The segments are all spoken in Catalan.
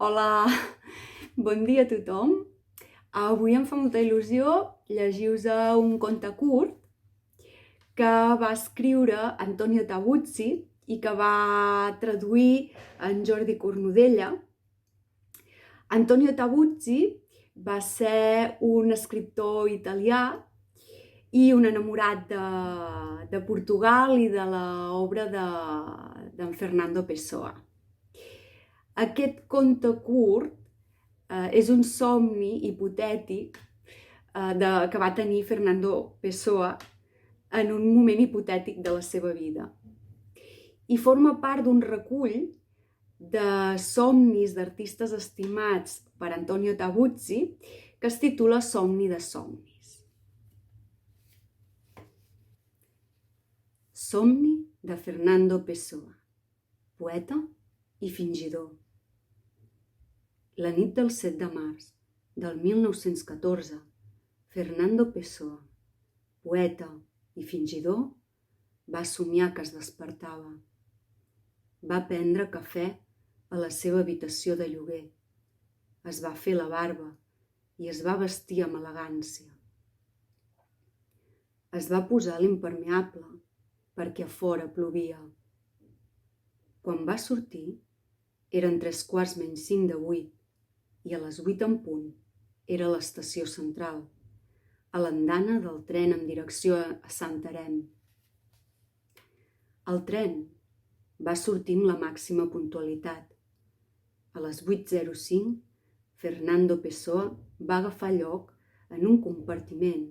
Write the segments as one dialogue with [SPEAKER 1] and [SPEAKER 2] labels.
[SPEAKER 1] Hola, bon dia a tothom. Avui em fa molta il·lusió llegir-vos un conte curt que va escriure Antonio Tavuzzi i que va traduir en Jordi Cornudella. Antonio Tavuzzi va ser un escriptor italià i un enamorat de Portugal i de l'obra d'en Fernando Pessoa. Aquest conte curt és un somni hipotètic que va tenir Fernando Pessoa en un moment hipotètic de la seva vida. I forma part d'un recull de somnis d'artistes estimats per Antonio Tavuzzi que es titula Somni de somnis. Somni de Fernando Pessoa, poeta i fingidor. La nit del 7 de març del 1914, Fernando Pessoa, poeta i fingidor, va somiar que es despertava. Va prendre cafè a la seva habitació de lloguer. Es va fer la barba i es va vestir amb elegància. Es va posar l'impermeable perquè a fora plovia. Quan va sortir, eren 5:45 i a les 8 en punt era a l'estació central, a l'andana del tren en direcció a Santarém. El tren va sortir amb la màxima puntualitat. A les 8:05, Fernando Pessoa va agafar lloc en un compartiment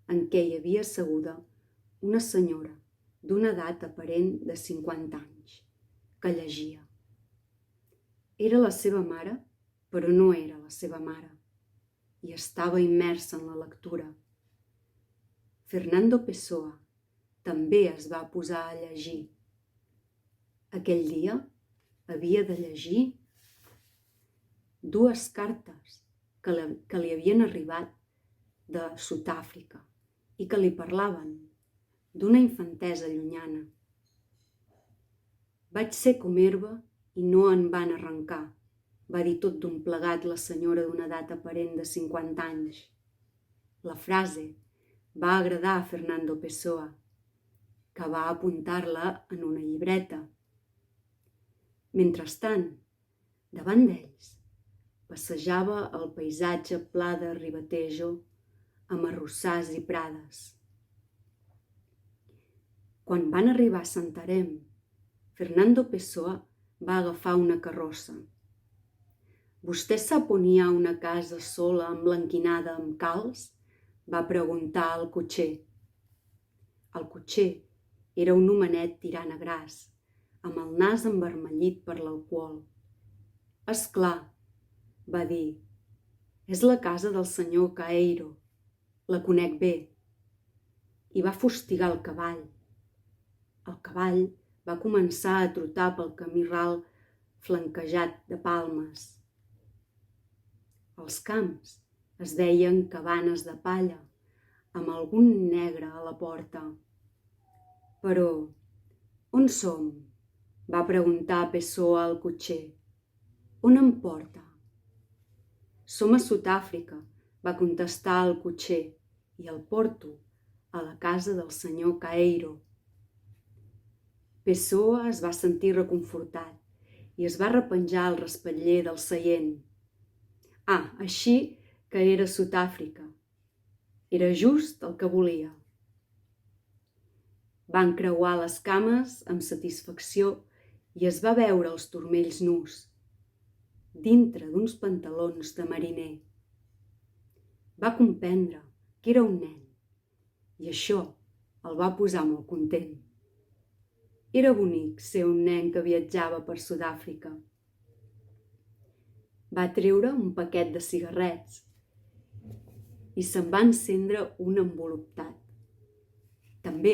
[SPEAKER 1] en què hi havia asseguda una senyora d'una edat aparent de 50 anys, que llegia. Era la seva mare, però no era la seva mare, i estava immersa en la lectura. Fernando Pessoa també es va posar a llegir. Aquell dia havia de llegir 2 cartes que li havien arribat de Sud-àfrica i que li parlaven d'una infantesa llunyana. Vaig ser com herba i no en van arrencar, va dir tot d'un plegat la senyora d'una edat aparent de 50 anys. La frase va agradar a Fernando Pessoa, que va apuntar-la en una llibreta. Mentrestant, davant d'ells, passejava el paisatge pla de Ribatejo amb arrossars i prades. Quan van arribar a Santarém, Fernando Pessoa va agafar una carrossa. «Vostè sap on hi ha una casa sola emblanquinada amb calç?» va preguntar al cotxer. El cotxer era un homenet tirant a gras, amb el nas envermellit per l'alcohol. «És clar», va dir, «és la casa del senyor Caeiro. La conec bé». I va fustigar el cavall. El cavall va començar a trotar pel camí ral flanquejat de palmes. Als camps es veien cabanes de palla amb algun negre a la porta. «Però, on som?» va preguntar Pessoa al cotxer. «On em porta?» «Som a Sud-àfrica», va contestar el cotxer, «i el porto a la casa del senyor Caeiro». Pessoa es va sentir reconfortat i es va repenjar el respatller del seient. Així que era Sud-àfrica. Era just el que volia. Va encreuar les cames amb satisfacció i es va veure els turmells nus, dintre d'uns pantalons de mariner. Va comprendre que era un nen i això el va posar molt content. Era bonic ser un nen que viatjava per Sud-àfrica. Va treure un paquet de cigarrets i se'n va encendre un envoluptat. També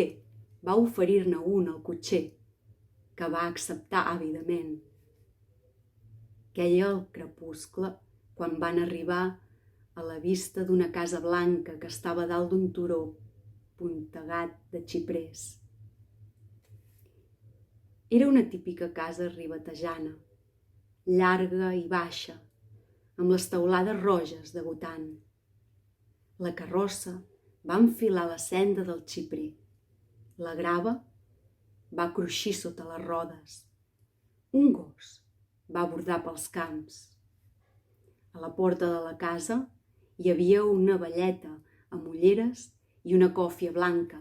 [SPEAKER 1] va oferir-ne un al cotxer, que va acceptar àvidament. Queia el crepuscle quan van arribar a la vista d'una casa blanca que estava dalt d'un turó puntegat de xiprers. Era una típica casa ribatejana, llarga i baixa, amb les teulades roges degotant. La carrossa va enfilar la senda del xiprer. La grava va cruixir sota les rodes. Un gos va bordar pels camps. A la porta de la casa hi havia una velleta amb ulleres i una còfia blanca.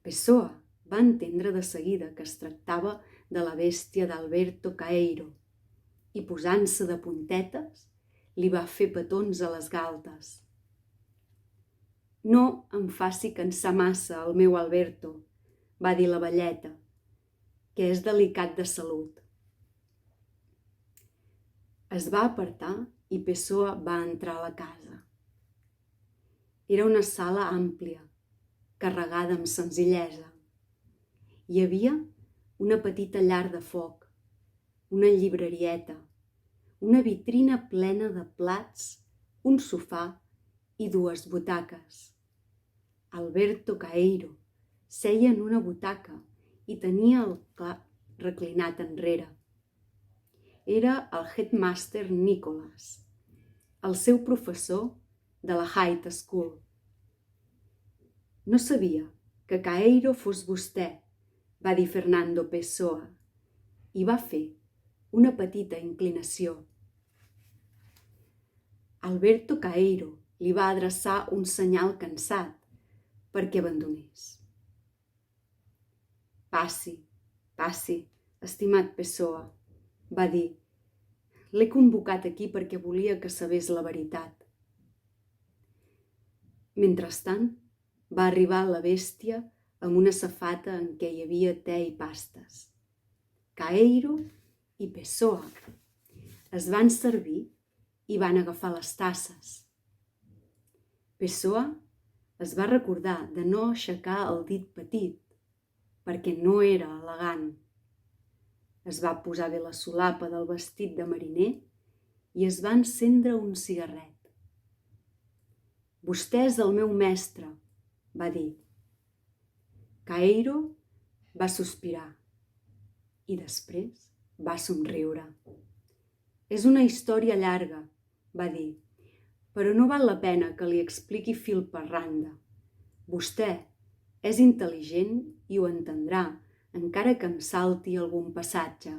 [SPEAKER 1] Pessoa va entendre de seguida que es tractava de la bèstia d'Alberto Caeiro i, posant-se de puntetes, li va fer petons a les galtes. «No em faci cansar massa el meu Alberto», va dir la velleta, «que és delicat de salut». Es va apartar i Pessoa va entrar a la casa. Era una sala àmplia, carregada amb senzillesa. Hi havia una petita llar de foc, una llibrerieta, una vitrina plena de plats, un sofà i 2 butaques. Alberto Caeiro seia en una butaca i tenia el cap reclinat enrere. Era el headmaster Nicholas, el seu professor de la High School. «No sabia que Caeiro fos vostè», va dir Fernando Pessoa, i va fer una petita inclinació. Alberto Caeiro li va adreçar un senyal cansat perquè abandonés. «Passi, passi, estimat Pessoa», va dir. «L'he convocat aquí perquè volia que sabés la veritat». Mentrestant, va arribar la bèstia amb una safata en què hi havia te i pastes. Caeiro i Pessoa es van servir i van agafar les tasses. Pessoa es va recordar de no aixecar el dit petit, perquè no era elegant. Es va posar bé la solapa del vestit de mariner i es va encendre un cigarret. «Vostè és el meu mestre», va dir. Caeiro va sospirar i després va somriure. «És una història llarga», va dir, «però no val la pena que li expliqui fil per randa. Vostè és intel·ligent i ho entendrà, encara que em salti algun passatge.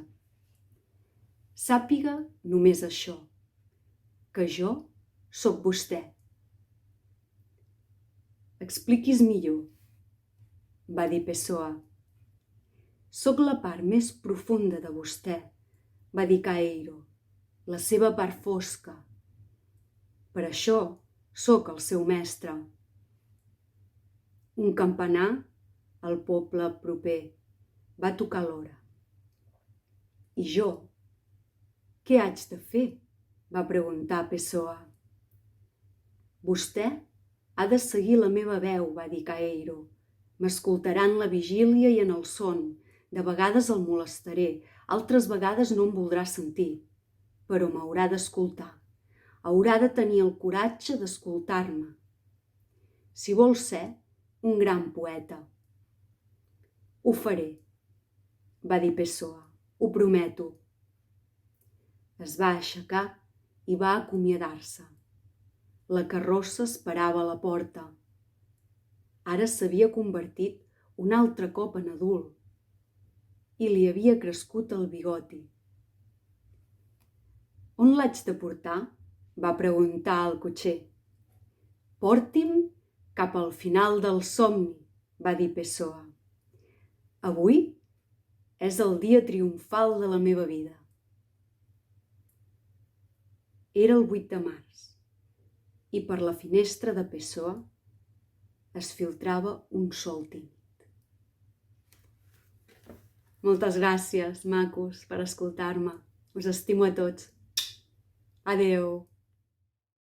[SPEAKER 1] Sàpiga només això, que jo sóc vostè». «Expliquis millor», va dir Pessoa. «Sóc la part més profunda de vostè», va dir Caeiro, «la seva part fosca. Per això sóc el seu mestre». Un campanar, al poble proper, va tocar l'hora. «I jo? Què haig de fer?», va preguntar Pessoa. «Vostè ha de seguir la meva veu», va dir Caeiro. «M'escoltarà en la vigília i en el son. De vegades el molestaré, altres vegades no em voldrà sentir. Però m'haurà d'escoltar. Haurà de tenir el coratge d'escoltar-me. Si vol ser un gran poeta». «Ho faré», va dir Pessoa. «Ho prometo». Es va aixecar i va acomiadar-se. La carrossa esperava a la porta. Ara s'havia convertit un altre cop en adult i li havia crescut el bigoti. «On l'haig de portar?», va preguntar el cotxer. «Porti'm cap al final del somni», va dir Pessoa. «Avui és el dia triomfal de la meva vida». Era el 8 de març i per la finestra de Pessoa es filtrava un sol tímid. Moltes gràcies, macos, per escoltar-me. Us estimo a tots. Adeu.